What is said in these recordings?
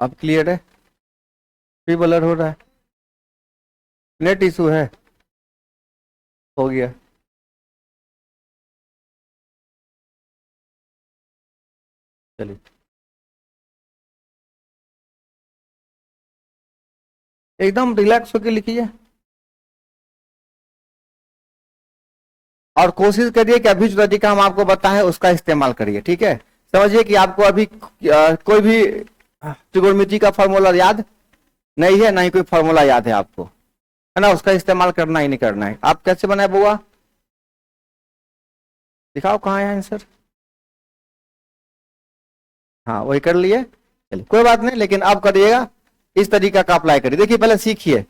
अब क्लियर है? फिर ब्लर हो रहा है, नेट इशू है, हो गया। चलिए एकदम रिलैक्स होकर लिखिए और कोशिश करिए कि अभी जो तरीका हम आपको बताएं उसका इस्तेमाल करिए। ठीक है, समझिए कि आपको अभी कोई भी त्रिकोणमिति का फॉर्मूला याद नहीं है, ना ही कोई फॉर्मूला याद है आपको, है ना, उसका इस्तेमाल करना ही नहीं करना है। आप कैसे बनाए बुआ, दिखाओ कहाँ है आंसर। हाँ वही कर लिए, चलिए कोई बात नहीं, लेकिन अब करिएगा इस तरीका का अप्लाई करिए। देखिए पहले सीखिए,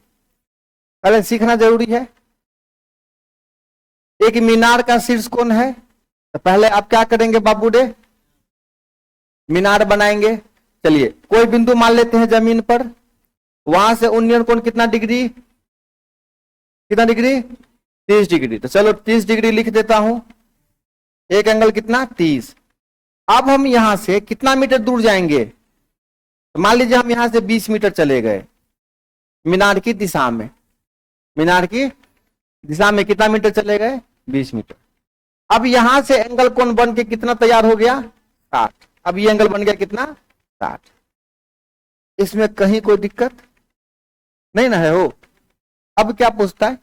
पहले सीखना जरूरी है। एक मीनार का शीर्ष कोण है, तो पहले आप क्या करेंगे बाबूडे, मीनार बनाएंगे। चलिए कोई बिंदु मान लेते हैं जमीन पर, वहां से उन्नयन कोण कितना डिग्री, कितना डिग्री, 30 डिग्री। तो चलो 30 डिग्री लिख देता हूं, एक एंगल कितना 30। अब हम यहां से कितना मीटर दूर जाएंगे, तो मान लीजिए हम यहां से 20 मीटर चले गए मीनार की दिशा में, मीनार की दिशा में कितना मीटर चले गए, 20 मीटर। अब यहां से एंगल कोण बन के कितना तैयार हो गया, 60। अब ये एंगल बन गया कितना, 60। इसमें कहीं कोई दिक्कत नहीं ना है हो। अब क्या पूछता है,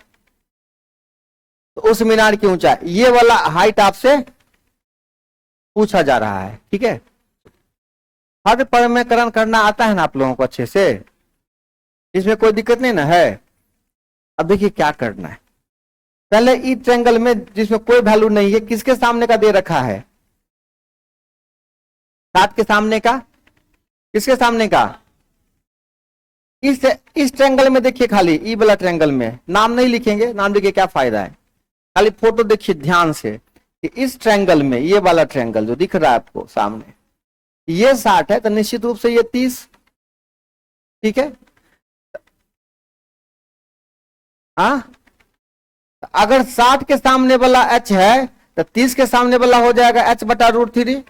तो उस मीनार की ऊंचाई, ये वाला हाइट आपसे पूछा जा रहा है। ठीक है, हर परिमेयकरण करना आता है ना आप लोगों को अच्छे से, इसमें कोई दिक्कत नहीं ना है। अब देखिए क्या करना है, पहले ई ट्रायंगल में जिसमें कोई वैल्यू नहीं है, किसके सामने का दे रखा है, 60 के सामने का, किसके सामने का, इस ट्रायंगल में देखिए, खाली ई वाला ट्रायंगल में नाम नहीं लिखेंगे, नाम लिखे क्या फायदा है, खाली फोटो देखिए ध्यान से कि इस ट्रायंगल में ये वाला ट्रायंगल जो दिख रहा है आपको सामने, ये 60 है, तो निश्चित रूप से ये 30। ठीक है, हाँ अगर 60 के सामने वाला h है तो 30 के सामने वाला हो जाएगा h बटा √3।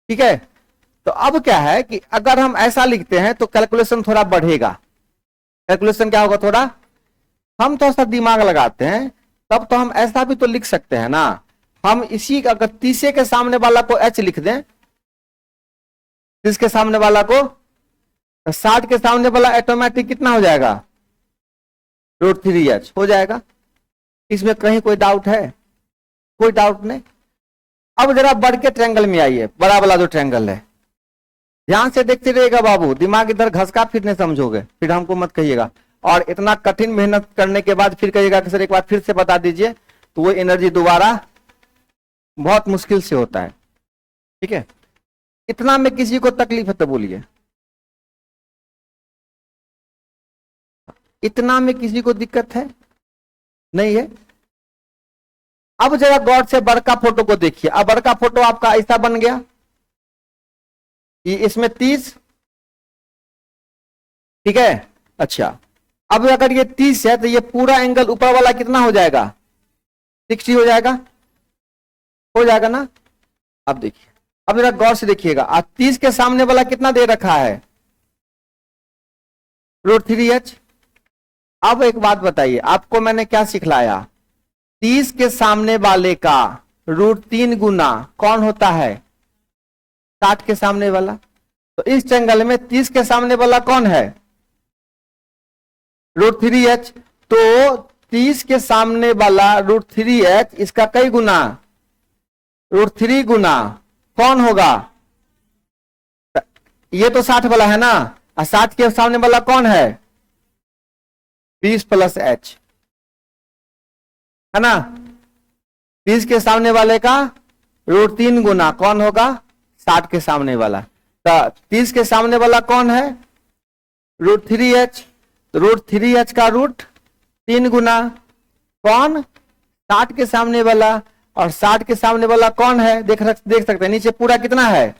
ठीक है, तो अब क्या है कि अगर हम ऐसा लिखते हैं तो कैलकुलेशन थोड़ा बढ़ेगा। कैलकुलेशन क्या होगा, थोड़ा हम थोड़ा सा दिमाग लगाते हैं, तब तो हम ऐसा भी तो लिख सकते हैं ना, हम इसी अगर 30 के सामने वाला को h लिख दें, 30 के सामने वाला को, 60 के सामने वाला ऑटोमेटिक कितना हो जाएगा, √3h हो जाएगा। इसमें कहीं कोई डाउट है, कोई डाउट नहीं। अब जरा बढ़ के ट्रायंगल में आइए, बड़ा वाला जो ट्रायंगल है, ध्यान से देखते रहिएगा बाबू, दिमाग इधर घसका फिर नहीं समझोगे, फिर हमको मत कहिएगा। और इतना कठिन मेहनत करने के बाद फिर कहिएगा कि सर एक बार फिर से बता दीजिए, तो वो एनर्जी दोबारा बहुत मुश्किल से होता है। ठीक है, इतना में किसी को तकलीफ है तो बोलिए, इतना में किसी को दिक्कत है, नहीं है। अब जरा गौर से बड़का फोटो को देखिए, अब बड़का फोटो आपका ऐसा बन गया, ये इसमें 30। ठीक है, अच्छा अब अगर ये 30 है तो ये पूरा एंगल ऊपर वाला कितना हो जाएगा, 60 हो जाएगा, हो जाएगा ना। अब देखिए, अब जरा गौर से देखिएगा, 30 के सामने वाला कितना दे रखा है, √3h। अब एक बात बताइए, आपको मैंने क्या सिखलाया, 30 के सामने वाले का √3 गुना कौन होता है, 60 के सामने वाला। तो इस ट्रायंगल में 30 के सामने वाला कौन है, √3h। तो 30 के सामने वाला √3h, इसका कई गुना, √3 गुना कौन होगा, ये तो 60 वाला है ना, और 60 के सामने वाला कौन है, 20 + h, है ना। 30 के सामने वाले का √3 गुना कौन होगा, 60 के सामने वाला। तो 30 के सामने वाला कौन है, √3h। तो √3h का √3 गुना कौन, 60 के सामने वाला, और 60 के सामने वाला कौन है, देख सकते हैं नीचे पूरा कितना है,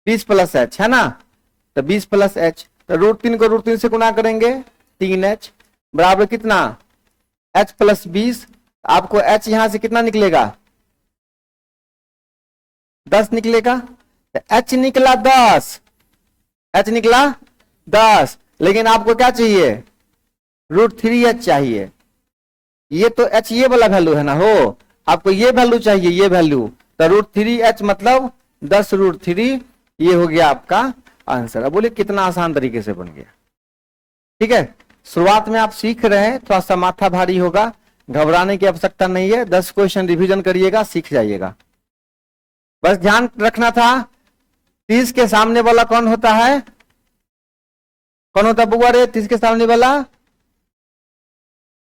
20 + h, है ना। तो 20 + h, तो √3 को √3 से गुना करेंगे, 3h बराबर कितना, h + 20। आपको h यहां से कितना निकलेगा, 10 निकलेगा। तो h निकला 10, एच निकला 10, लेकिन आपको क्या चाहिए, √3h चाहिए। ये तो h ये वाला वैल्यू है ना हो, आपको ये वैल्यू चाहिए, ये वैल्यू, तो √3h मतलब 10√3, ये हो गया आपका आंसर। अब बोलिए कितना आसान तरीके से बन गया। ठीक है, शुरुआत में आप सीख रहे हैं, थोड़ा सा माथा भारी होगा, घबराने की आवश्यकता नहीं है, 10 क्वेश्चन रिवीजन करिएगा, सीख जाइएगा। बस ध्यान रखना था 30 के सामने वाला कौन होता है, कौन होता है बुआ रे, 30 के सामने वाला,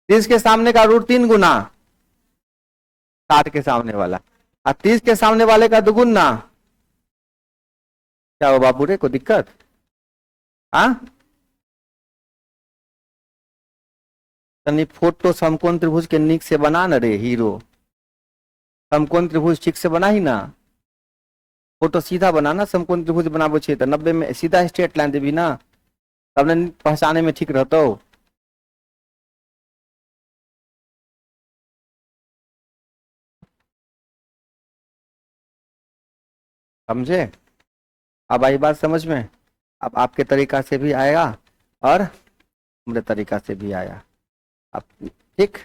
30 के सामने का √3 गुना 60 के सामने वाला, और 30 के सामने वाले का दुगुना। क्या हो बाबू रे, कोई दिक्कत? हाँ, तनी फोटो समकोण त्रिभुज के नीक से बना न रे हीरो, समकोण त्रिभुज ठीक से बना ही ना, फोटो सीधा बनाना, समकोण त्रिभुज बनाबो छे तो 90 में सीधा स्ट्रेट लाइन देवी ना, तब ने पहचाने में ठीक रहतो। समझे? अब आई बात समझ में? अब आपके तरीका से भी आएगा और मेरे तरीका से भी आया। अब ठीक,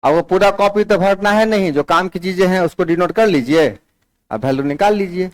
अब वो पूरा कॉपी तो भरना है नहीं, जो काम की चीजें हैं उसको डिनोट कर लीजिए, अब वैल्यू निकाल लीजिए।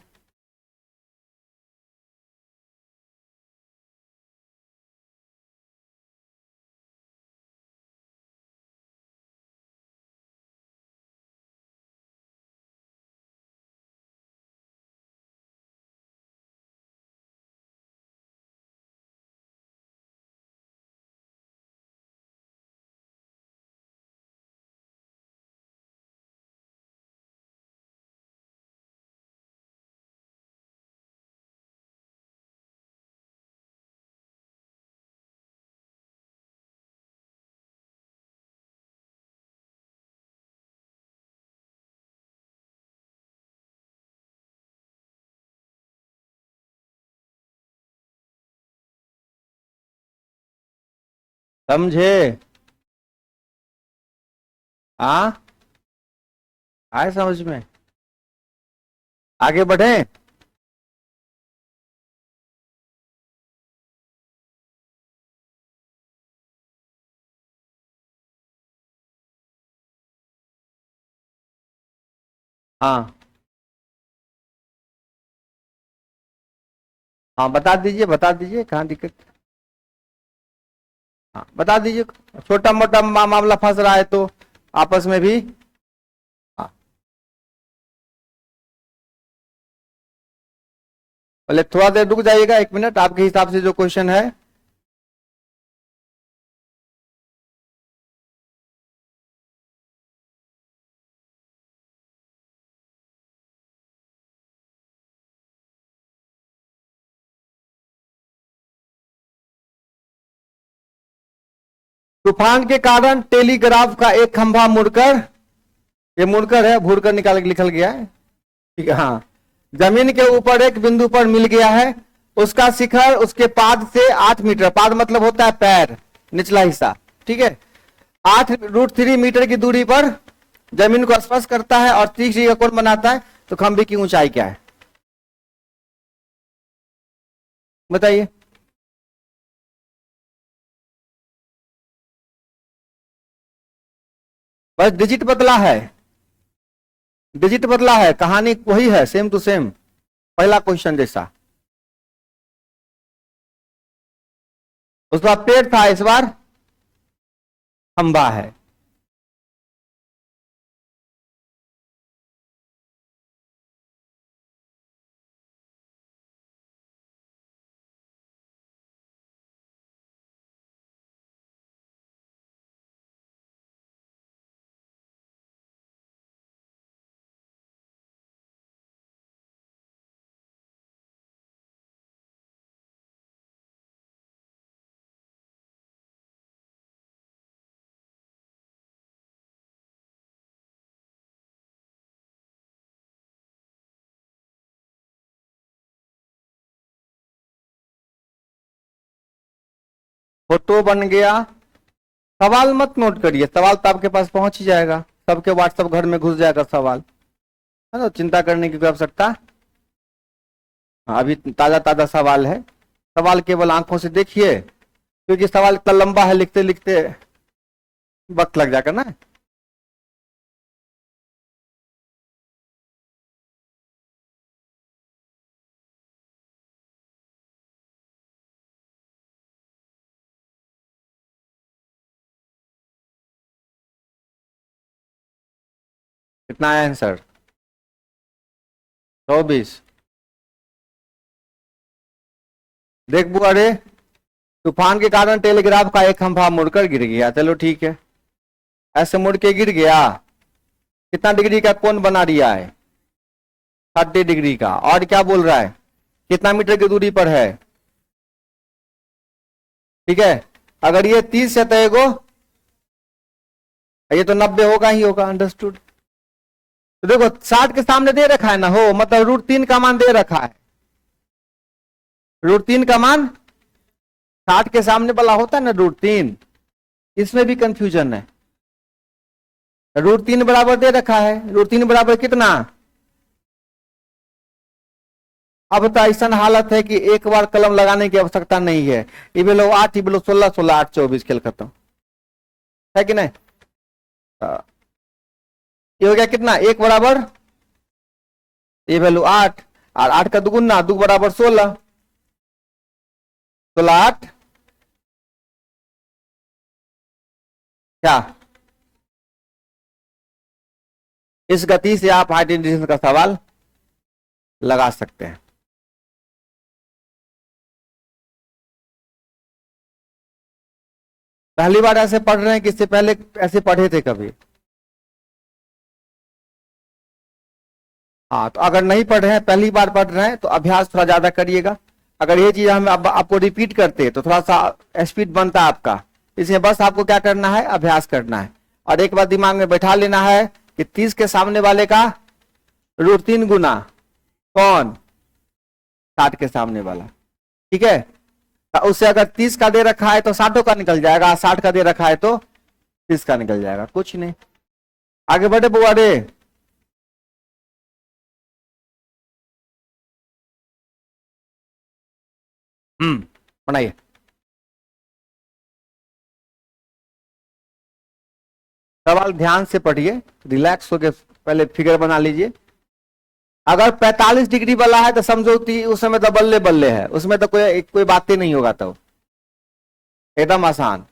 समझे? हाँ, आए समझ में? आगे बढ़े? हाँ हाँ, बता दीजिए, बता दीजिए, कहाँ दिक्कत? हाँ बता दीजिए, छोटा मोटा मामला फंस रहा है तो आपस में भी। हाँ, पहले थोड़ा देर रुक जाइएगा, 1 मिनट, आपके हिसाब से जो क्वेश्चन है। तूफान के कारण टेलीग्राफ का एक खंभा मुड़कर, ये मुड़कर है, भूड़कर निकाल के लिखल गया है, ठीक है, हाँ, जमीन के ऊपर एक बिंदु पर मिल गया है, उसका शिखर उसके पाद से 8 मीटर, पाद मतलब होता है पैर, निचला हिस्सा, ठीक है, 8√3 मीटर की दूरी पर जमीन को स्पर्श करता है और 30 डिग्री का कोण बनाता है, तो खंभे की ऊंचाई क्या है बताइए? बस डिजिट बदला है, डिजिट बदला है, कहानी वही है, सेम टू सेम, पहला क्वेश्चन जैसा। उस बार पेड़ था, इस बार खंबा है। फोटो बन गया, सवाल मत नोट करिए, सवाल तो आपके पास पहुंच ही जाएगा, सबके व्हाट्सएप घर में घुस जाएगा सवाल, है ना, चिंता करने की कोई आवश्यकता। हाँ, अभी ताजा ताजा सवाल है, सवाल केवल आंखों से देखिए, क्योंकि सवाल इतना लंबा है, लिखते लिखते वक्त लग जाएगा ना। कितना है आंसर? 24। देख बुआ रे, तूफान के कारण टेलीग्राफ का एक खंभा मुड़कर गिर गया, चलो ठीक है, ऐसे मुड़ के गिर गया, कितना डिग्री का कोण बना दिया है? 30 डिग्री का। और क्या बोल रहा है, कितना मीटर की दूरी पर है? ठीक है, अगर ये 30 है तो एगो, ये तो 90 होगा ही होगा, अंडरस्टूड। तो देखो 60 के सामने दे रखा है ना, हो मतलब √3 का मान दे रखा है, √3 का मान 60 के सामने वाला होता है ना √3, इसमें भी कंफ्यूजन है। √3 बराबर दे रखा है, √3 बराबर कितना? अब तो ऐसा हालत है कि एक बार कलम लगाने की आवश्यकता नहीं है, ये बोलो 8, ये बोलो 16, 16 8 24, खेल खत्म, है कि नहीं? ये हो गया कितना, 1 बराबर, ये वैल्यू 8, और 8 का दुगुना, 2 बराबर 16, 16 8 क्या? इस गति से आप हाइट डिस्टेंस का सवाल लगा सकते हैं। पहली बार ऐसे पढ़ रहे हैं कि इससे पहले ऐसे पढ़े थे कभी? हाँ, तो अगर नहीं पढ़ रहे हैं, पहली बार पढ़ रहे हैं, तो अभ्यास थोड़ा ज्यादा करिएगा। अगर ये चीज हम आपको रिपीट करते तो थोड़ा सा स्पीड बनता आपका, इसमें बस आपको क्या करना है, अभ्यास करना है। और एक बात दिमाग में बैठा लेना है कि 30 के सामने वाले का √3 गुना कौन? 60 के सामने वाला, ठीक है। तो उससे अगर 30 का दे रखा है तो 60 का निकल जाएगा, 60 का दे रखा है तो 30 का निकल जाएगा, कुछ नहीं। आगे बढ़े बुआ रे। बनाइए। सवाल ध्यान से पढ़िए, रिलैक्स होके पहले फिगर बना लीजिए। अगर 45 डिग्री वाला है तो समझो कि उस समय तो बल्ले बल्ले है, उसमें तो कोई बात ही नहीं होगा, तो एकदम आसान।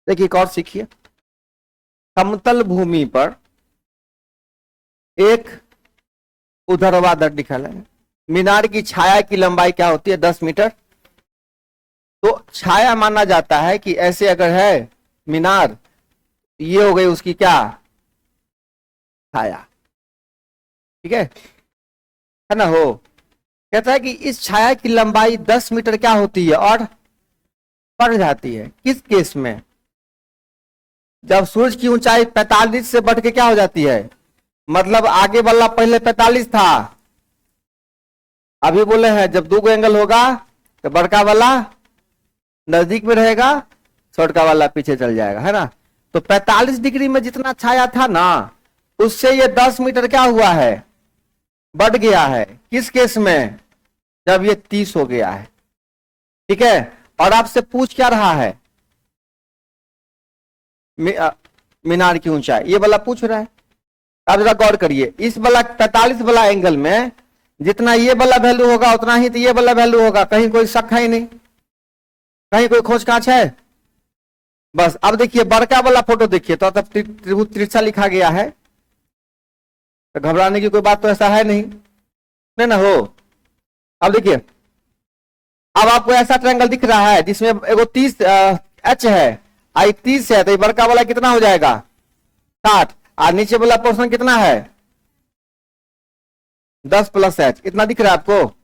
देखिए एक और सीखिए, समतल भूमि पर एक ऊर्ध्वाधर लिखा है, मीनार की छाया की लंबाई क्या होती है? 10 मीटर। तो छाया माना जाता है कि ऐसे अगर है मीनार, ये हो गई उसकी क्या, छाया। ठीक है ना। हो कहता है कि इस छाया की लंबाई 10 मीटर क्या होती है और बढ़ जाती है। किस केस में? जब सूरज की ऊंचाई 45 से बढ़ के क्या हो जाती है, मतलब आगे वाला पहले 45 था, अभी बोले हैं जब दो गो एंगल होगा तो बड़का वाला नजदीक में रहेगा, छोटका वाला पीछे चल जाएगा, है ना। तो 45 डिग्री में जितना छाया था ना, उससे ये 10 मीटर क्या हुआ है, बढ़ गया है। किस केस में? जब ये 30 हो गया है। ठीक है। और आपसे पूछ क्या रहा है, मीनार की ऊंचाई, ये वाला पूछ रहा है। आप जरा गौर करिए, इस वाला 45 वाला एंगल में जितना ये वाला वैल्यू होगा उतना ही तो ये वाला वैल्यू होगा, कहीं कोई शक है ही नहीं, कहीं कोई खोज कांच है। बस अब देखिए बड़का वाला फोटो देखिए, तो तब त्रिभुज तिरछा लिखा गया है, तो घबराने की कोई बात तो ऐसा है नहीं, नहीं ना। हो अब देखिए, अब आपको ऐसा ट्रायंगल दिख रहा है जिसमें एगो 30 एच है, आई 30 है, तो ये बड़का वाला कितना हो जाएगा, 60, और नीचे वाला पोर्शन कितना है, 10 प्लस एच, इतना दिख रहा है आपको।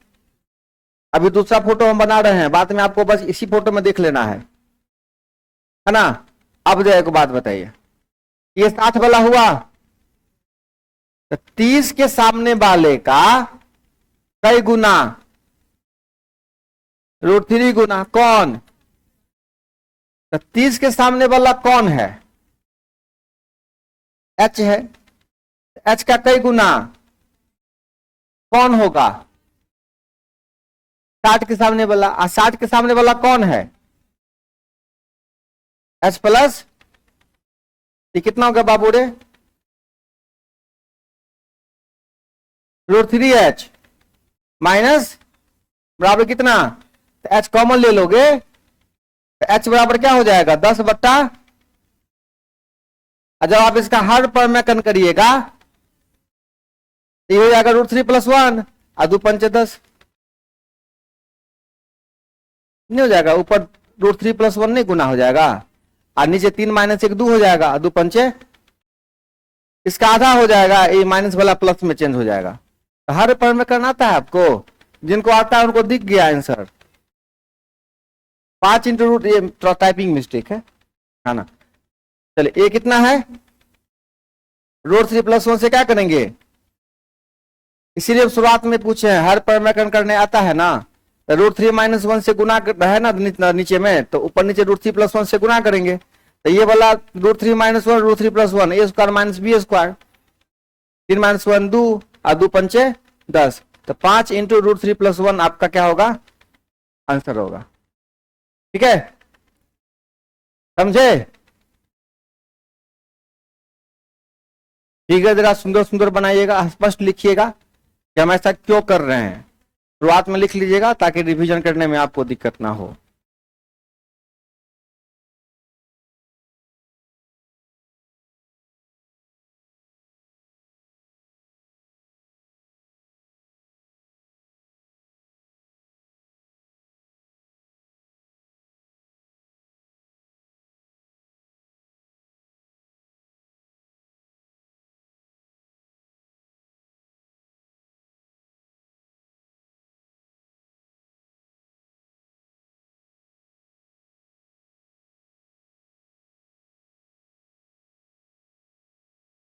अभी दूसरा फोटो हम बना रहे हैं, बाद में आपको बस इसी फोटो में देख लेना है ना। अब जो एक बात बताइए, ये 60 वाला हुआ, तो 30 के सामने वाले का कई गुना, √3 गुना कौन, तो 30 के सामने वाला कौन है, एच है, एच का कई गुना कौन होगा, 60 के सामने वाला, और 60 के सामने वाला कौन है, एच प्लस, ये कितना होगा बाबू रे, √3h माइनस बराबर कितना, तो एच कॉमन ले लोगे, तो एच बराबर क्या हो जाएगा, 10 बट्टा, जब आप इसका हर परमेकन करिएगा तो ये हो जाएगा √3+1, और 2 पंचे 10, नहीं हो जाएगा, ऊपर √3+1 नहीं गुना हो जाएगा, और नीचे 3 - 1 2 हो जाएगा, और 2 पंचे, इसका आधा हो जाएगा, ये माइनस वाला प्लस में चेंज हो जाएगा। तो हर परमेकन आता है आपको, जिनको आता है उनको दिख गया आंसर, 5 इंटू रूट, ये टाइपिंग मिस्टेक है ना। चलिए ये कितना है, √3+1 से क्या करेंगे, इसीलिए शुरुआत में पूछे हैं, हर परमेकन करने आता है ना, तो √3 - 1 से गुना है ना नीचे में, तो ऊपर नीचे √3+1 से गुना करेंगे, तो ये वाला √3 - 1 √3+1 a square minus b square, 3 - 1 2, और 2 पंचे 10, तो 5 इंटू √3+1 आपका क्या होगा, आंसर होगा। ठीक है, समझे? ठीक है, जरा सुंदर सुंदर बनाइएगा, स्पष्ट लिखिएगा कि हम ऐसा क्यों कर रहे हैं, शुरुआत में लिख लीजिएगा ताकि रिवीजन करने में आपको दिक्कत ना हो।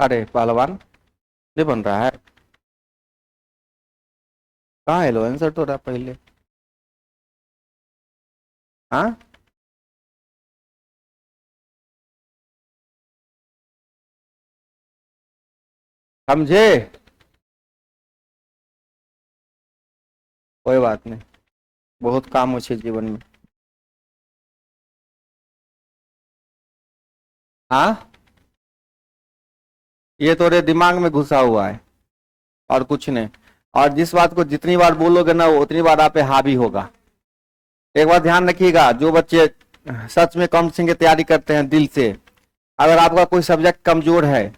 अरे पहलवान नहीं बन रहा है, कहाँ है लो आंसर तो रहा पहले, हाँ समझे, कोई बात नहीं, बहुत काम हो जीवन में। हाँ ये तोरे दिमाग में घुसा हुआ है और कुछ नहीं, और जिस बात को जितनी बार बोलोगे ना वो उतनी बार आप पे हावी होगा। एक बात ध्यान रखिएगा, जो बच्चे सच में कंपटीशन की तैयारी करते हैं दिल से, अगर आपका कोई सब्जेक्ट कमजोर है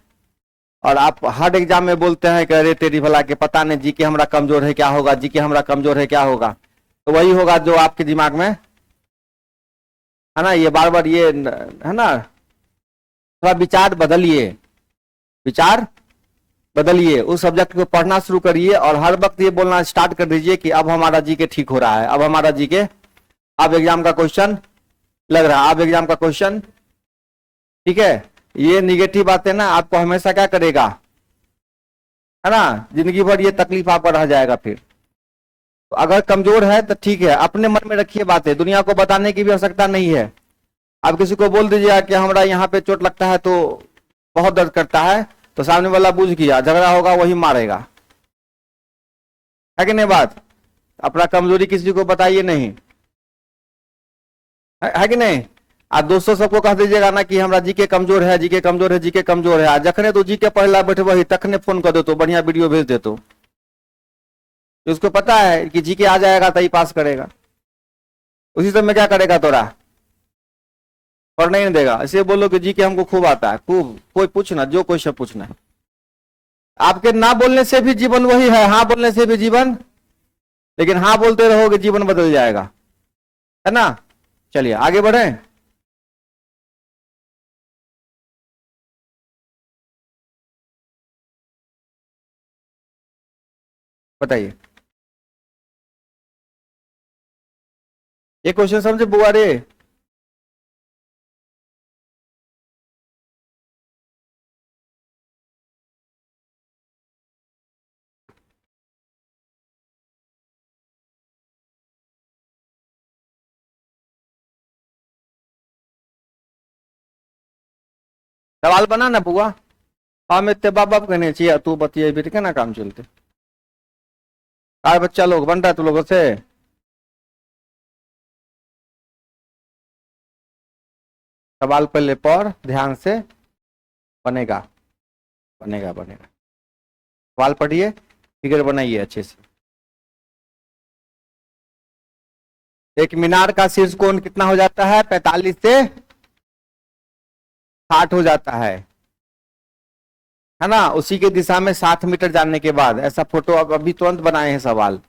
और आप हर एग्जाम में बोलते हैं कि अरे तेरी भला के पता नहीं जीके हमारा कमजोर है क्या होगा, जीके हमारा कमजोर है क्या होगा, तो वही होगा जो आपके दिमाग में है ना, ये बार बार ये है ना, थोड़ा विचार बदलिए, विचार बदलिए, उस सब्जेक्ट को पढ़ना शुरू करिए और हर वक्त ये बोलना स्टार्ट कर दीजिए कि अब हमारा जीके ठीक हो रहा है, अब हमारा जीके, अब एग्जाम का क्वेश्चन लग रहा है, अब एग्जाम का क्वेश्चन, ठीक है। ये निगेटिव बातें ना आपको हमेशा क्या करेगा, है ना, जिंदगी भर ये तकलीफ आपका रह जाएगा फिर। तो अगर कमजोर है तो ठीक है, अपने मन में रखिए बातें, दुनिया को बताने की भी आवश्यकता नहीं है। आप किसी को बोल दीजिएगा कि हमारा यहाँ पे चोट लगता है तो बहुत दर्द करता है, तो सामने वाला बुझ गया, झगड़ा होगा, वही मारेगा, है कि नहीं बात। अपना कमजोरी किसी को बताइए नहीं, है कि नहीं। आज दोस्तों सबको कह दीजिएगा ना कि हमारा जीके कमजोर है, जीके कमजोर है, जीके कमजोर है, जखने तो जीके पढ़ला बैठे वही तखने फोन कर दो तो बढ़िया वीडियो भेज दे तो उसको पता है कि जीके आ जाएगा तो ही पास करेगा, उसी समय क्या करेगा तोरा, पढ़ने नहीं देगा। ऐसे बोलो कि जीके हमको खूब आता है, खूब, कोई पूछना जो कोई सब पूछना है। आपके ना बोलने से भी जीवन वही है, हाँ बोलने से भी जीवन, लेकिन हाँ बोलते रहोगे जीवन बदल जाएगा, है ना। चलिए आगे बढ़े। बताइए, ये क्वेश्चन समझे बुआ रे। सवाल बना ना बुआ, हम इतने बाप बाप कहने चाहिए, तू बतिए भी ना काम चलते। आज बच्चा लोग बन रहा है तू लोगों से, सवाल पहले पढ़ ध्यान से, बनेगा बनेगा बनेगा। सवाल पढ़िए, फिगर बनाइए अच्छे से। एक मीनार का शीर्ष कोण कितना हो जाता है, 45 से 60 हो जाता है ना। उसी के दिशा में 60 मीटर जाने के बाद, ऐसा फोटो अब अभी तुरंत बनाए हैं सवाल।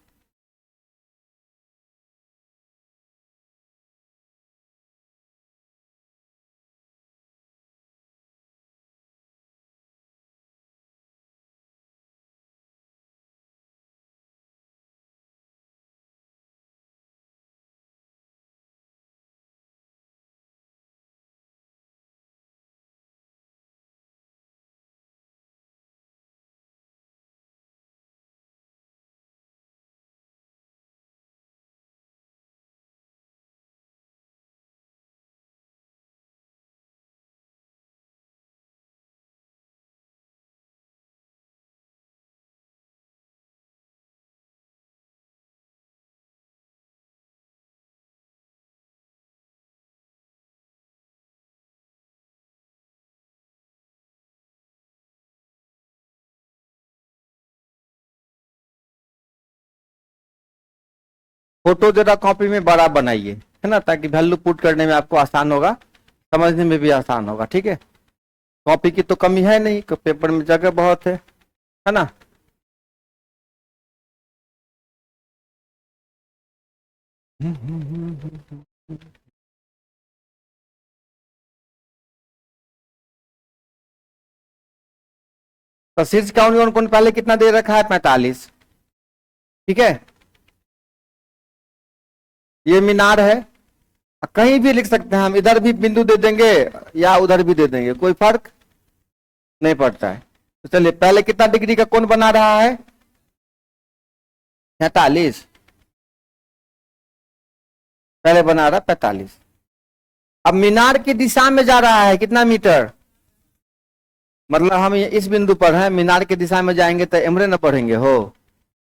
फोटो जरा कॉपी में बड़ा बनाइए, है ना, ताकि वैल्यू पुट करने में आपको आसान होगा, समझने में भी आसान होगा, ठीक है। कॉपी की तो कमी है नहीं, पेपर में जगह बहुत है ना। तो शीर्ष कौन पहले कितना दे रखा है, 45, ठीक है। ये मीनार है, कहीं भी लिख सकते हैं हम, इधर भी बिंदु दे देंगे या उधर भी दे देंगे, कोई फर्क नहीं पड़ता है। तो चलिए पहले कितना डिग्री का कोण बना रहा है, 46, पहले बना रहा 45। अब मीनार की दिशा में जा रहा है कितना मीटर, मतलब हम इस बिंदु पर हैं, मीनार की दिशा में जाएंगे तो एमरे न बढ़ेंगे, हो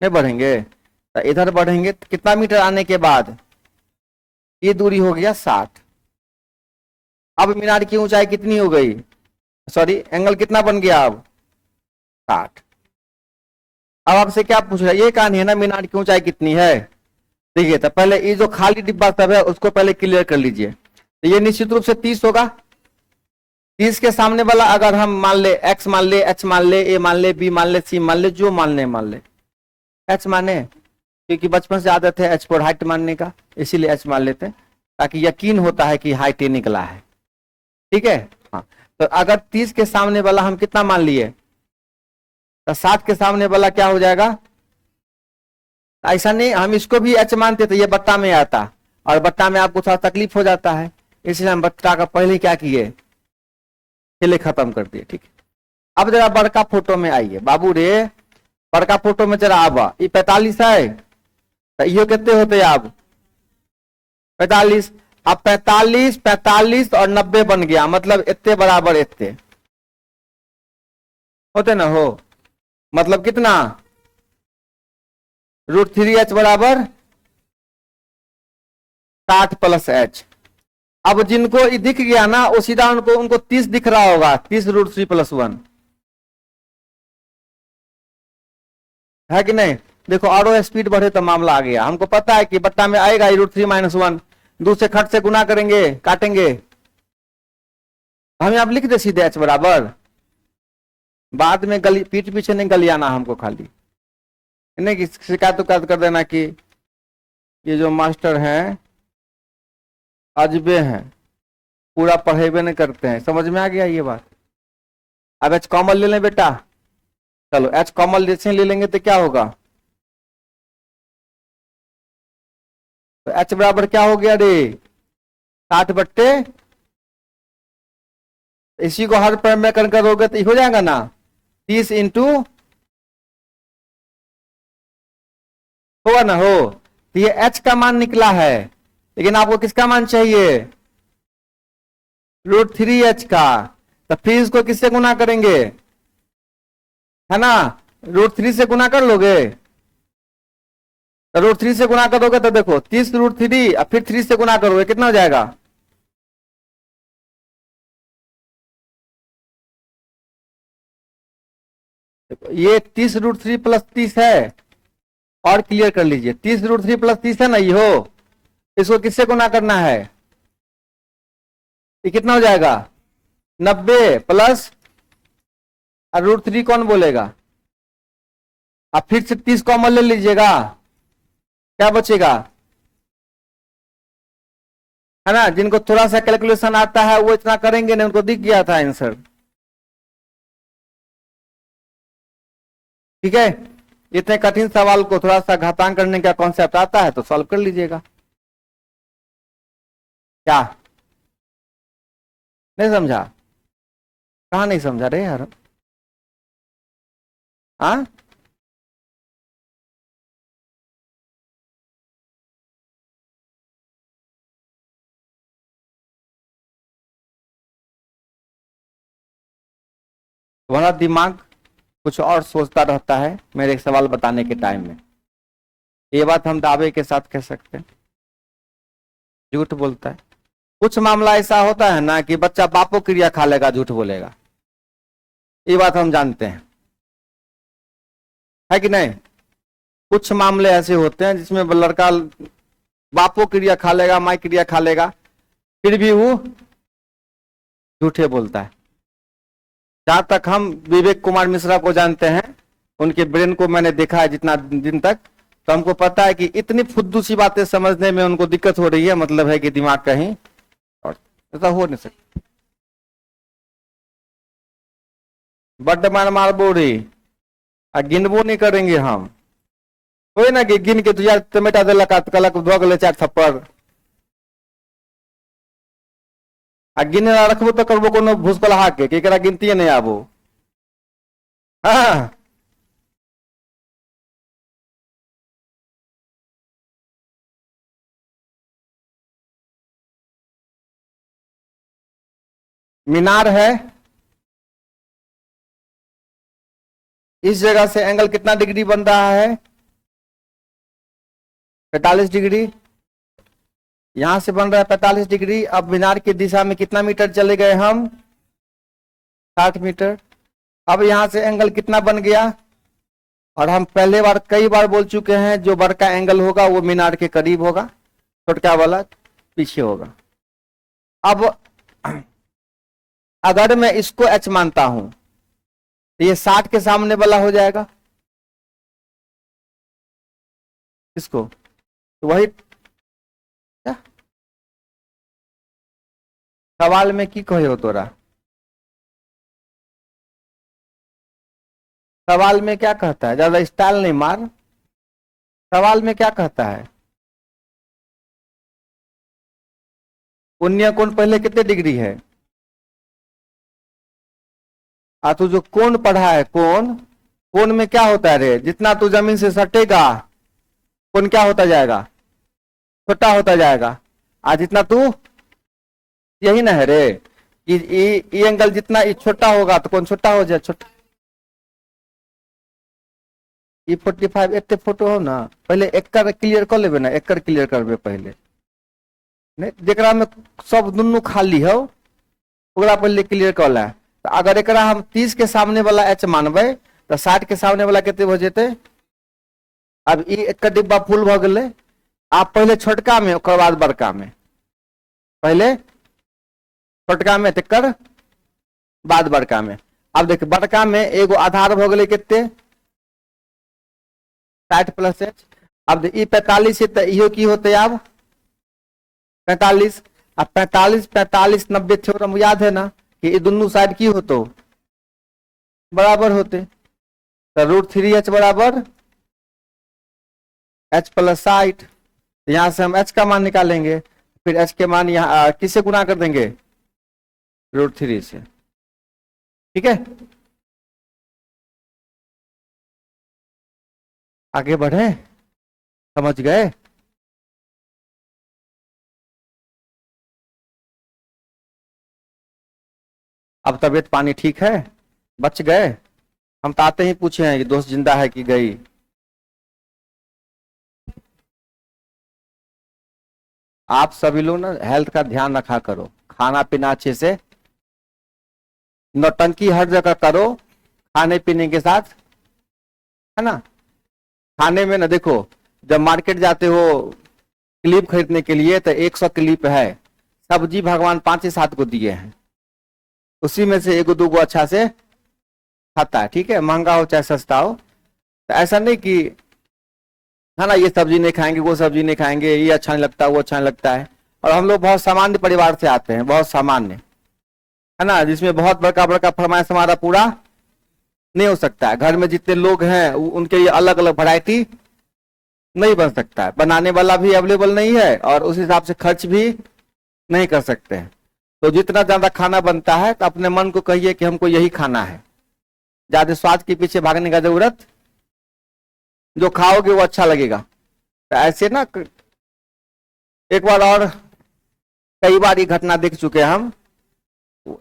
नहीं बढ़ेंगे, तो इधर बढ़ेंगे तो कितना मीटर आने के बाद, ये दूरी हो गया 60। अब मीनार की ऊंचाई कितनी हो गई, सॉरी एंगल कितना बन गया अब, 60। अब आपसे क्या पूछ रहा है, ये कहानी है ना, मीनार की ऊंचाई कितनी है, ठीक है। तो पहले ये जो खाली डिब्बा सब है उसको पहले क्लियर कर लीजिए। तो ये निश्चित रूप से 30 होगा। 30 के सामने वाला अगर हम मान ले x मान ले, h मान ले, a मान ले, b मान ले, c मान ले, जो मान ले, h माने, क्योंकि बचपन से आदत है h पर हाइट मानने का, इसीलिए h मान लेते हैं, ताकि यकीन होता है कि हाइट निकला है, ठीक है। हाँ, तो अगर 30 के सामने वाला हम कितना मान लिए, तो 60 के सामने वाला क्या हो जाएगा। ऐसा नहीं, हम इसको भी एच मानते तो ये बट्टा में आता, और बट्टा में आपको थोड़ा तकलीफ हो जाता है, इसलिए हम बट्टा का पहले क्या किए, खेले खत्म कर दिए। ठीक है, अब जरा बड़का फोटो में आइए बाबू रे, बड़का फोटो में जरा आबा, ये 45 है, तो यो कितने होते अब 45। अब 45 45 और 90 बन गया, मतलब इतने बराबर इतने होते ना हो, मतलब कितना √3h बराबर 60 प्लस h। अब जिनको ये दिख गया ना, वो सीधा उनको 30 दिख रहा होगा, 30 √3 + 1 है कि नहीं। देखो और स्पीड बढ़े तो मामला आ गया, हमको पता है कि बट्टा में आएगा √3 - 1, दूसरे खट से गुना करेंगे, काटेंगे, हम आप लिख दे सीधे h बराबर, बाद में गली पीठ पीछे नहीं गलियाना हमको, खाली नहीं कि शिकायत कर देना कि ये जो मास्टर हैं अजबे हैं, पूरा पढ़ेबे नहीं करते हैं। समझ में आ गया ये बात। अब h कॉमन ले लें बेटा, चलो h कॉमन जैसे ले लेंगे तो क्या होगा, तो h बराबर क्या हो गया रे 60/, इसी को हर पर में करोगे तो हो जाएगा ना 30 इंटू, होगा ना हो। तो ये h का मान निकला है, लेकिन आपको किसका मान चाहिए, √3h का। तो फिर इसको किससे गुना करेंगे, है ना, √3 से गुना कर लोगे, तो √3 से गुना करोगे तो देखो 30 √3 और फिर 3 से गुना करोगे कितना हो जाएगा, ये 30 √3 + 30 है, और क्लियर कर लीजिए 30 √3 + 30 है ना, ये हो, इसको किससे गुना करना है, ये कितना हो जाएगा 90 प्लस √3 कौन बोलेगा, अब फिर से 30 कॉमन ले लीजिएगा, क्या बचेगा, है ना। जिनको थोड़ा सा कैलकुलेशन आता है वो इतना करेंगे नहीं, उनको दिख गया था आंसर। ठीक है, इतने कठिन सवाल को थोड़ा सा घातांक करने का कॉन्सेप्ट आता है तो सॉल्व कर लीजिएगा। क्या नहीं समझा, कहा नहीं समझा रे यार, हाँ तुम्हारा दिमाग कुछ और सोचता रहता है मेरे एक सवाल बताने के टाइम में, ये बात हम दावे के साथ कह सकते हैं, झूठ बोलता है। कुछ मामला ऐसा होता है ना कि बच्चा बापो क्रिया खा लेगा, झूठ बोलेगा, ये बात हम जानते हैं, है कि नहीं। कुछ मामले ऐसे होते हैं जिसमें लड़का बापो क्रिया खा लेगा, माई क्रिया खा लेगा, फिर भी वो झूठे बोलता है। जहां तक हम विवेक कुमार मिश्रा को जानते हैं, उनके ब्रेन को मैंने देखा है जितना दिन तक, तो हमको पता है कि इतनी फुद्दू सी बातें समझने में उनको दिक्कत हो रही है, मतलब है कि दिमाग कहीं और, ऐसा हो नहीं सकता। बड्ड मार मारबो रे, गिनबो नहीं करेंगे हम, कोई ना कि गिन के तुझा टमेटा दिलक कलक द गेले 4 थप्पड़, गिने रखबो तो करबो कोनो भूसकलहा के एकरा गिनती नहीं आबो। हाँ मीनार है, इस जगह से एंगल कितना डिग्री बन रहा है 45 डिग्री, यहां से बन रहा है 45 डिग्री। अब मीनार की दिशा में कितना मीटर चले गए हम 60 मीटर। अब यहां से एंगल कितना बन गया, और हम पहले बार कई बार बोल चुके हैं जो बड़का एंगल होगा वो मीनार के करीब होगा, छोटका वाला पीछे होगा। अब अगर मैं इसको h मानता हूं तो ये 60 के सामने वाला हो जाएगा, इसको तो वही क्या? सवाल में की कहे हो तोरा, सवाल में क्या कहता है, ज्यादा स्टाइल नहीं मार, सवाल में क्या कहता है, पुण्य कोण पहले कितने डिग्री है? तू जो कोण पढ़ा है, कोण, कोण में क्या होता है रे, जितना तू जमीन से सटेगा कोण क्या होता जाएगा, छोटा होता जाएगा। आज जितना तू, यही ना है रे कि ये एंगल जितना ये छोटा होगा तो कौन छोटा हो जाए, छोटा। ये 45 एते फोटो हो ना, पहले एकर क्लियर कर लेबे ना, एकर क्लियर करबे पहले, नहीं जेकरा में सब दुनू खाली हो ओकरा पहले क्लियर कर ला। तो अगर एकरा हम 30 के सामने वाला एच मानबे तो 60 के सामने वाला कितने हो जेते। अब ये एक डिब्बा फुल भ गए, आप पहले छोटका में ओकर बाद बड़का में, पहले छोटका में तेकर बाद बड़का में। अब देख बड़का में एगो आधार भ गए कितने 60 प्लस एच। अब ई 45 है तो इहो की होते अब 45। अब 45 45 90 थ्योरम याद है ना कि ये दोनों साइड की होतो बराबर होते, तो √3h बराबर h प्लस 60। यहां से हम h का मान निकालेंगे, फिर h के मान यहाँ किससे गुना कर देंगे, √3 से। ठीक है, आगे बढ़े, समझ गए। अब तबीयत पानी ठीक है, बच गए। हम तो आते ही पूछे हैं कि दोस्त जिंदा है कि गई। आप सभी लोग ना हेल्थ का ध्यान रखा करो, खाना पीना अच्छे से, नौटंकी हर जगह करो खाने पीने के साथ, है ना। खाने में ना देखो, जब मार्केट जाते हो क्लिप खरीदने के लिए तो 100 क्लिप है, सब्जी भगवान 5 से 7 को दिए हैं, उसी में से एगो दूगो अच्छा से खाता है। ठीक है, महंगा हो चाहे सस्ता हो, तो ऐसा नहीं कि है ना ये सब्जी नहीं खाएंगे वो सब्जी नहीं खाएंगे, ये अच्छा नहीं लगता वो अच्छा नहीं लगता है। और हम लोग बहुत सामान्य परिवार से आते हैं, बहुत सामान्य, है ना, जिसमें बहुत बड़का बड़का फरमाइश हमारा पूरा नहीं हो सकता है। घर में जितने लोग हैं उनके लिए अलग अलग वैरायटी नहीं बन सकता है, बनाने वाला भी अवेलेबल नहीं है और उस हिसाब से खर्च भी नहीं कर सकते हैं। तो जितना ज्यादा खाना बनता है तो अपने मन को कहिए कि हमको यही खाना है, ज्यादा स्वाद के पीछे भागने का जरूरत, जो खाओगे वो अच्छा लगेगा। तो ऐसे ना एक बार और कई बार ये घटना देख चुके हैं हम।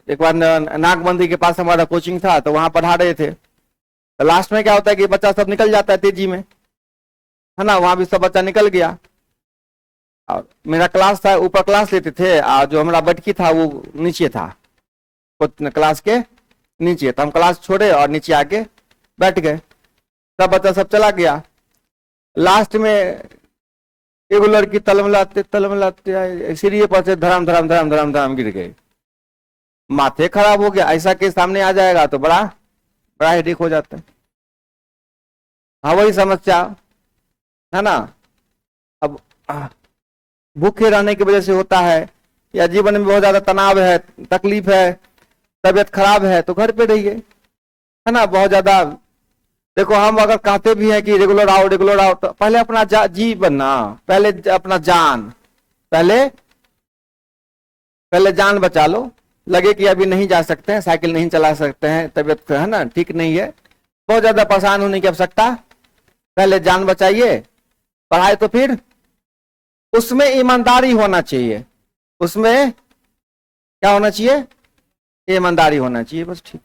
एक बार नागमंदिर के पास हमारा कोचिंग था, तो वहां पढ़ा रहे थे, तो लास्ट में क्या होता है कि बच्चा सब निकल जाता है तेजी में, है ना, वहां भी सब बच्चा निकल गया। और मेरा क्लास था, ऊपर क्लास लेते थे और जो हमारा बैठकी था वो नीचे था, क्लास के नीचे। तो हम क्लास छोड़े और नीचे आके बैठ गए, सब बच्चा सब चला गया। लास्ट में एगो लड़की तलमलाते सीढ़ी पर से धड़ाम धड़ाम धड़ाम धड़ाम धड़ाम गिर गई, माथे खराब हो गया। ऐसा के सामने आ जाएगा तो बड़ा बड़ा हेडेक हो जाता है। हाँ वही समस्या है ना। अब भूखे रहने की वजह से होता है, या जीवन में बहुत ज्यादा तनाव है, तकलीफ है, तबीयत खराब है, तो घर पे रहिए, है ना। बहुत ज्यादा देखो, हम अगर कहते भी हैं कि रेगुलर आओ रेगुलर आओ, तो पहले अपना जी बनना, पहले अपना जान, पहले जान बचा लो। लगे कि अभी नहीं जा सकते हैं, साइकिल नहीं चला सकते हैं, तबीयत है ना ठीक नहीं है, बहुत ज्यादा परेशान होने की आवश्यकता, पहले जान बचाइए। पढ़ाई तो फिर उसमें ईमानदारी होना चाहिए, उसमें क्या होना चाहिए, ईमानदारी होना चाहिए, बस ठीक।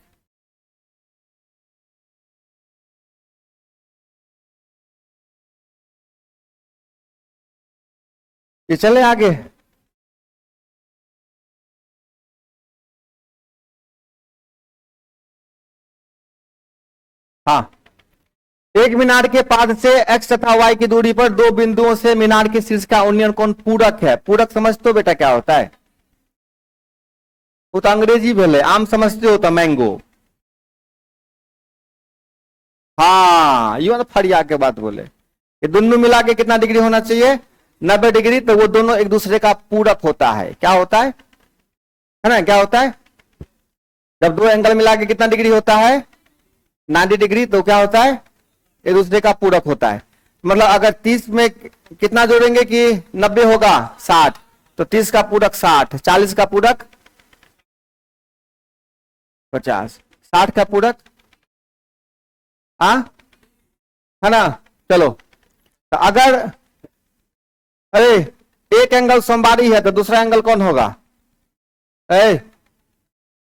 ये चले आगे। हाँ, एक मीनार के पाद से x तथा y की दूरी पर दो बिंदुओं से मीनार के शीर्ष का उन्नयन कोण पूरक है। पूरक समझते हो बेटा क्या होता है, वो तो अंग्रेजी बोले, आम समझते हो तो मैंगो। हाँ ये तो फरिया के बात बोले, ये दोनों मिला के कितना डिग्री होना चाहिए, 90 डिग्री। तो वो दोनों एक दूसरे का पूरक होता है। क्या होता है ना, क्या होता है, जब दो एंगल मिला के कितना डिग्री होता है 90 डिग्री, तो क्या होता है, एक दूसरे का पूरक होता है। मतलब अगर 30 में कितना जोड़ेंगे कि 90 होगा 60, तो 30 का पूरक 60, 40 का पूरक 50, 60 का पूरक, हाँ, है ना। चलो, तो अगर, अरे, एक एंगल समबारी है तो दूसरा एंगल कौन होगा? ए,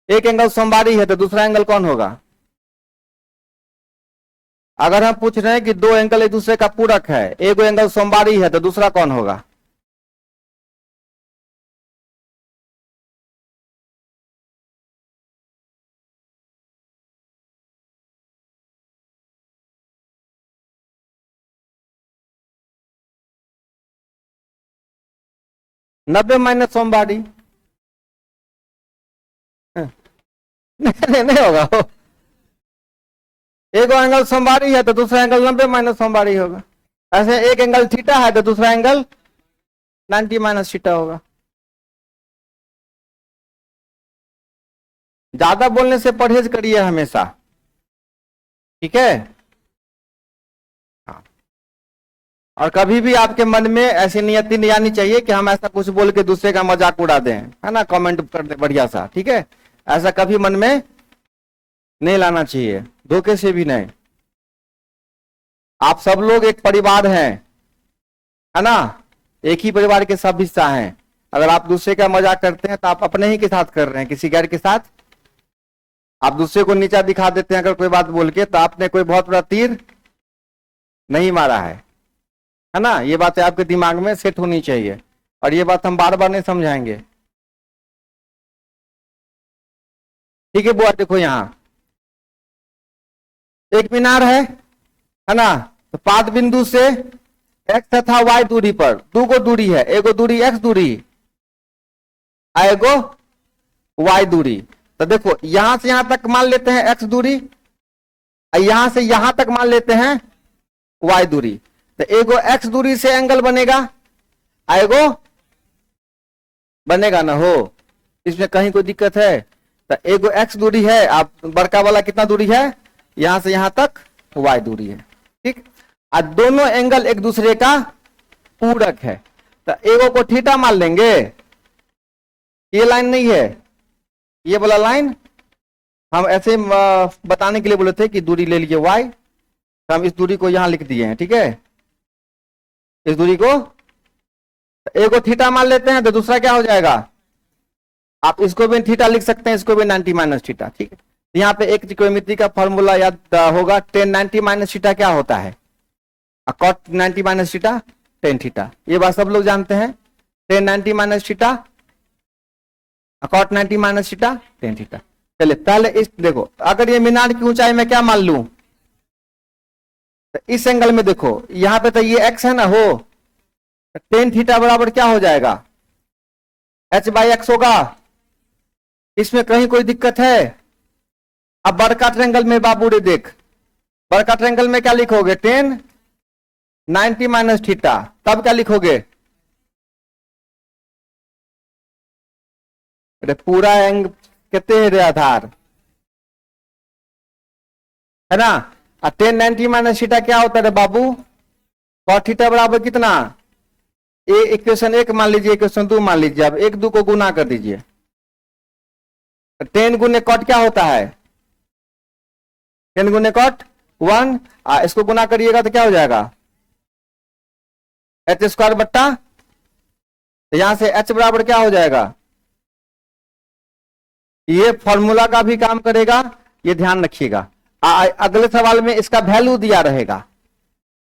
एक एंगल समबारी है तो दूसरा एंगल कौन होगा? अगर हम पूछ रहे हैं कि दो एंगल एक दूसरे का पूरक है, एक एंगल समबारी है, तो दूसरा कौन होगा? 90 माइनस समबारी। नहीं, नहीं होगा वो। एक एंगल समबारी है तो दूसरा एंगल 90 माइनस समबारी होगा। ऐसे एक एंगल थीटा है तो दूसरा एंगल 90 माइनस थीटा होगा। ज्यादा बोलने से परहेज करिए हमेशा, ठीक है। हाँ। और कभी भी आपके मन में ऐसी नियति नहीं आनी चाहिए कि हम ऐसा कुछ बोल के दूसरे का मजाक उड़ा दें, है ना, कमेंट कर दे बढ़िया सा, ठीक है। ऐसा कभी मन में नहीं लाना चाहिए, धोखे से भी नहीं। आप सब लोग एक परिवार हैं, है ना, एक ही परिवार के सब हिस्सा हैं। अगर आप दूसरे का मजाक करते हैं तो आप अपने ही के साथ कर रहे हैं, किसी गैर के साथ। आप दूसरे को नीचा दिखा देते हैं अगर कोई बात बोल के, तो आपने कोई बहुत बड़ा तीर नहीं मारा है ना। ये बातें आपके दिमाग में सेट होनी चाहिए, और ये बात हम बार बार नहीं समझाएंगे, ठीक है बुआ। देखो यहाँ एक मीनार है ना, तो पाद बिंदु से एक्स तथा वाई दूरी पर दो गो दूरी है, एगो दूरी एक्स दूरी, एगो वाई दूरी। तो देखो यहां से यहां तक मान लेते हैं एक्स दूरी, और यहां से यहां तक मान लेते हैं वाई दूरी। तो एगो एक्स दूरी से एंगल बनेगा, एगो बनेगा ना हो, इसमें कहीं कोई दिक्कत है? तो एगो एक्स दूरी है, आप बड़का वाला कितना दूरी है, यहां से यहां तक वाई दूरी है, ठीक। और दोनों एंगल एक दूसरे का पूरक है, तो एगो को थीटा मान लेंगे। ये लाइन नहीं है, ये वाला लाइन हम ऐसे बताने के लिए बोले थे कि दूरी ले लीजिए वाई, तो हम इस दूरी को यहां लिख दिए हैं, ठीक है। इस दूरी को एगो थीटा मान लेते हैं, तो दूसरा क्या हो जाएगा, आप इसको भी थीटा लिख सकते हैं, इसको भी 90 माइनस थीटा, ठीक है। तो यहाँ पे एक त्रिकोणमिति का फॉर्मूला याद होगा, टेन 90 माइनस थीटा क्या होता है, cot 90 minus theta tan theta, ये बात सब लोग जानते हैं। Tan 90 minus theta, cot 90 minus theta tan theta. चलिए पहले इस देखो, अगर ये मीनार की ऊंचाई मैं क्या मान लूं, तो इस एंगल में देखो, यहां पे तो ये एक्स है ना हो, टेन थीटा बराबर क्या हो जाएगा, एच बाई एक्स होगा। इसमें कहीं कोई दिक्कत है? अब बड़का ट्रेंगल में बाबू रे देख, बड़का ट्रेंगल में क्या लिखोगे, टेन 90 माइनस थीटा, तब क्या लिखोगे, अरे पूरा एंग कितने है रे आधार, है ना। और टेन 90 माइनस थीटा क्या होता है बाबू, कॉट थीटा बराबर कितना, ए इक्वेशन एक मान लीजिए, इक्वेशन दो मान लीजिए, अब एक दो को गुना कर दीजिए। टेन गुने कॉट क्या होता है, टेन गुने कॉट वन, इसको गुना करिएगा तो क्या हो जाएगा, एच स्क्वायर बट्टा, तो यहां से एच बराबर क्या हो जाएगा, ये फॉर्मूला का भी काम करेगा, ये ध्यान रखिएगा। अगले सवाल में इसका वैल्यू दिया रहेगा,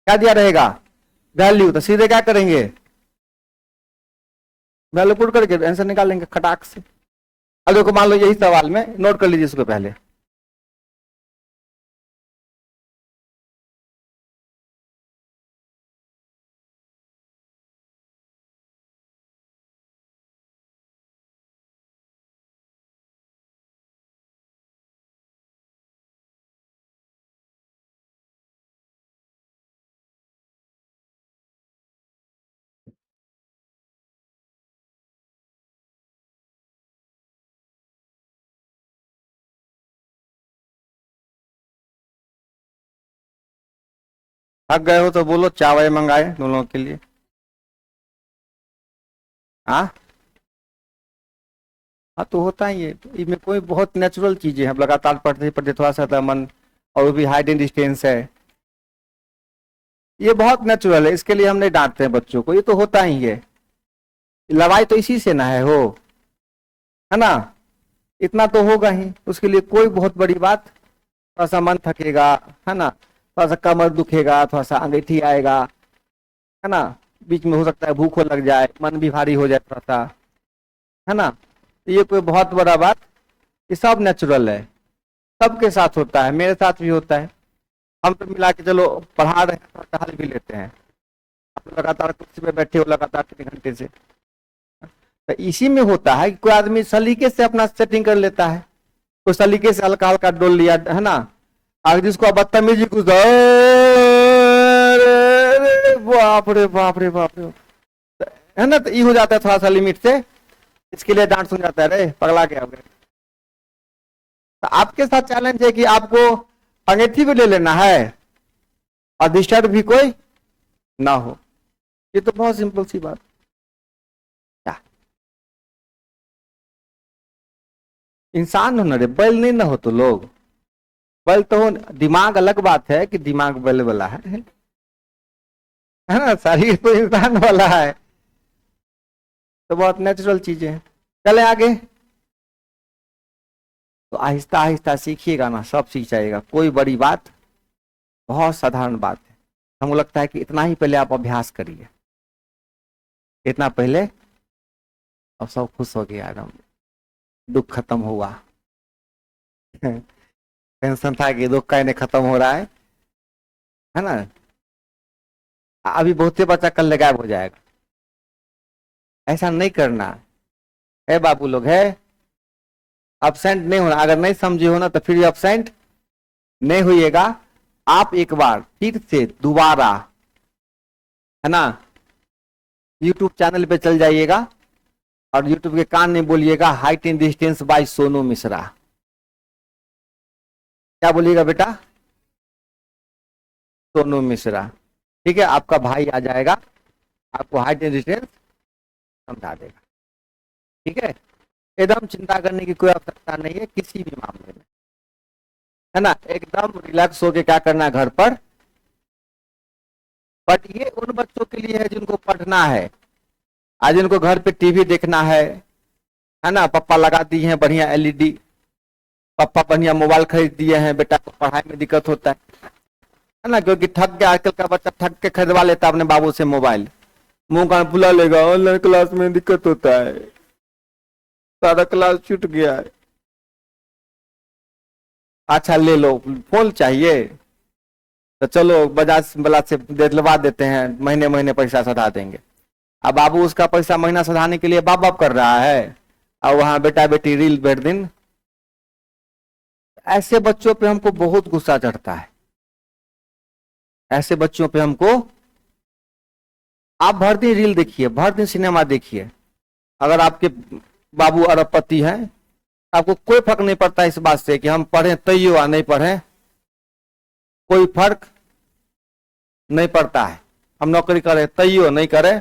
क्या दिया रहेगा, वैल्यू, तो सीधे क्या करेंगे, वैल्यू पुट करके आंसर निकालेंगे खटाक से। अब देखो मान लो यही सवाल में, नोट कर लीजिए इसको पहले, थक गए हो तो बोलो, चावल मंगाए तुम लोगों के लिए। हाँ हाँ, तो होता ही है, इसमें कोई बहुत नेचुरल चीजें हैं। अब लगातार पढ़ते पढ़ते थोड़ा सा तो मन, और वो भी हाइट एंड डिस्टेंस है, ये बहुत नेचुरल है, इसके लिए हम नहीं डांटते हैं बच्चों को, ये तो होता ही है। लड़ाई तो इसी से ना है ना, इतना तो होगा ही, उसके लिए कोई बहुत बड़ी बात। थोड़ा सा मन थकेगा, है ना, थोड़ा सा कमर दुखेगा, थोड़ा सा अंगीठी आएगा, है ना, बीच में हो सकता है भूख लग जाए, मन भी भारी हो जाए थोड़ा सा, है ना, तो ये कोई बहुत बड़ा बात, ये सब नेचुरल है, सबके साथ होता है, मेरे साथ भी होता है। हम तो मिला के चलो पढ़ा रहे हैं, थोड़ा टहल भी लेते हैं। आप लगातार कुर्सी पे बैठे हो लगातार 3 घंटे से, तो इसी में होता है कि कोई आदमी सलीके से अपना सेटिंग कर लेता है, कोई सलीके से हल्का हल्का डोल लिया, है ना, अगर जिसको बदतमीजी कुछ बाप रे बाप रे बाप रे, है ना, तो ये हो जाता है थोड़ा सा लिमिट से, इसके लिए डांट सुन जाता है, रे पगला के हो गए। तो आपके साथ चैलेंज है कि आपको अंगीठी भी ले लेना है और डिस्टर्ब भी कोई ना हो, ये तो बहुत सिंपल सी बात। क्या इंसान हो ना रे, बैल नहीं ना हो तो लोग, बैल तो हो, दिमाग अलग बात है कि दिमाग बैल वाला है ना, शरीर तो इंसान वाला है, तो बहुत नेचुरल चीजें हैं। चले आगे, तो आहिस्ता आहिस्ता सीखिएगा ना, सब सीख जाएगा, कोई बड़ी बात, बहुत साधारण बात है। हमको लगता है कि इतना ही पहले आप अभ्यास करिए, इतना पहले, अब सब खुश हो गया एकदम, दुख खत्म हुआ। टेंशन था कि दुख का इन्हें खत्म हो रहा है ना, अभी बहुत बच्चा कल गायब हो जाएगा, ऐसा नहीं करना है बाबू लोग, है अब्सेंट नहीं होना, अगर नहीं समझे हो ना तो फिर अब्सेंट नहीं होइएगा। आप एक बार फिर से दोबारा, है ना, यूट्यूब चैनल पे चल जाइएगा और यूट्यूब के कान में बोलिएगा height in distance by Sonu Mishra. क्या बोलिएगा बेटा? सोनू मिश्रा, ठीक है, आपका भाई आ जाएगा, आपको हाइट एंड डिस्टेंस समझा देगा, ठीक है, एकदम चिंता करने की कोई आवश्यकता नहीं है किसी भी मामले में, है ना, एकदम रिलैक्स होके क्या करना है घर पर। बट ये उन बच्चों के लिए है जिनको पढ़ना है, आज जिनको घर पे टीवी देखना है ना, पापा लगा दिए हैं बढ़िया एलईडी, पापा बढ़िया मोबाइल खरीद दिए हैं, बेटा को पढ़ाई में दिक्कत होता है ना, क्योंकि ठग के आजकल का बच्चा ठग के खरीदवा लेता है अपने बाबू से मोबाइल, मुंह का बुला लेगा, ऑनलाइन क्लास में दिक्कत होता है, सारा क्लास छूट गया है। अच्छा ले लो फोन चाहिए तो चलो बजाज वाला से दिलवा देते हैं, महीने महीने पैसा सधा देंगे। अब बाबू उसका पैसा महीना सधाने के लिए बाप बाप कर रहा है, और वहां बेटा बेटी रील बैठ दिन। ऐसे बच्चों पे हमको बहुत गुस्सा चढ़ता है, ऐसे बच्चों पे हमको, आप भर दिन रील देखिए, भर दिन सिनेमा देखिए, अगर आपके बाबू अरबपति हैं, आपको कोई फर्क नहीं पड़ता इस बात से कि हम पढ़े तैयो या नहीं पढ़े, कोई फर्क नहीं पड़ता है, हम नौकरी करें तैयो नहीं करें,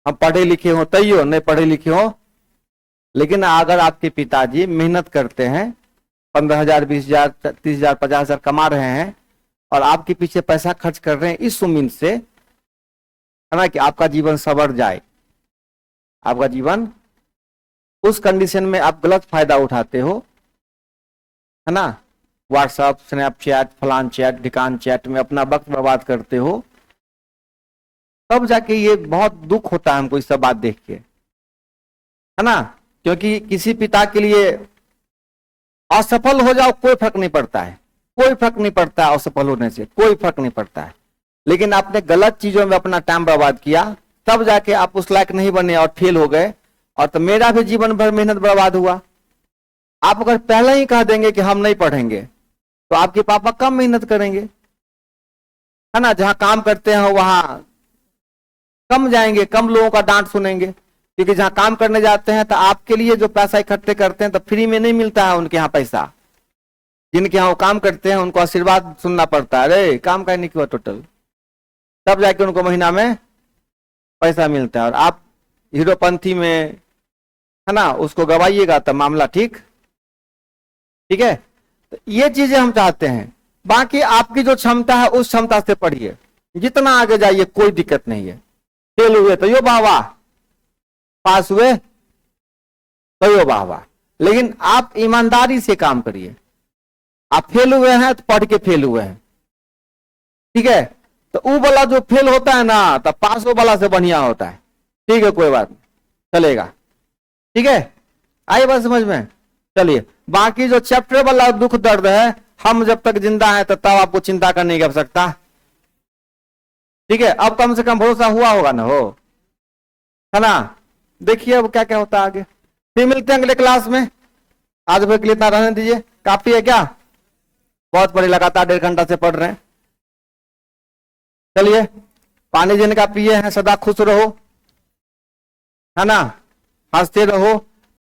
हम पढ़े लिखे हो तैयो नहीं पढ़े लिखे हो। लेकिन अगर आपके पिताजी मेहनत करते हैं, 15,000 20,000 30,000 50,000 कमा रहे हैं और आपके पीछे पैसा खर्च कर रहे हैं इस उम्मीद से, है ना, कि आपका जीवन सवर जाए, आपका जीवन, उस कंडीशन में आप गलत फायदा उठाते हो, है ना, व्हाट्सएप स्नैपचैट फलान चैट ढिकान चैट में अपना वक्त बर्बाद करते हो, तब जाके ये बहुत दुख होता है हमको, इस सब बात देख के, है ना, क्योंकि किसी पिता के लिए असफल हो जाओ कोई फर्क नहीं पड़ता है, कोई फर्क नहीं पड़ता है, असफल होने से कोई फर्क नहीं पड़ता है, लेकिन आपने गलत चीजों में अपना टाइम बर्बाद किया, तब जाके आप उस लायक नहीं बने और फेल हो गए, और तो मेरा भी जीवन भर मेहनत बर्बाद हुआ। आप अगर पहले ही कह देंगे कि हम नहीं पढ़ेंगे तो आपके पापा कम मेहनत करेंगे, है ना, जहां काम करते हैं वहां कम जाएंगे, कम लोगों का डांट सुनेंगे, क्योंकि जहां काम करने जाते हैं तो आपके लिए जो पैसा इकट्ठे करते हैं तो फ्री में नहीं मिलता है उनके यहाँ पैसा, जिनके यहाँ वो काम करते हैं उनको आशीर्वाद सुनना पड़ता है, अरे काम का नहीं किया टोटल, तब जाके उनको महीना में पैसा मिलता है। और आप हीरोपंथी में है ना उसको गवाइएगा तब मामला ठीक है। तो ये चीजें हम चाहते हैं। बाकी आपकी जो क्षमता है उस क्षमता से पढ़िए, जितना आगे जाइए कोई दिक्कत नहीं है। फेल हुए तो यो वाह वाह, पास हुए तो यो वाह वाह, लेकिन आप ईमानदारी से काम करिए। आप फेल हुए हैं तो पढ़ के फेल हुए हैं, ठीक है। तो वो वाला जो फेल होता है ना, तो पास वो वाला से बढ़िया होता है, ठीक है, कोई बात नहीं, चलेगा, ठीक है। आइए बात समझ में। चलिए बाकी जो चैप्टर वाला दुख दर्द है, हम जब तक जिंदा है तब आपको चिंता करने की आवश्यकता, ठीक है। अब कम से कम भरोसा हुआ होगा ना, हो है ना। देखिए अब क्या क्या होता है आगे, फिर मिलते हैं अगले क्लास में। आज भर के लिए इतना रहने दीजिए, काफी है क्या? बहुत पढ़े, लगातार 1.5 घंटा से पढ़ रहे हैं। चलिए पानी जिनका पिए हैं सदा खुश रहो, है ना, हंसते रहो,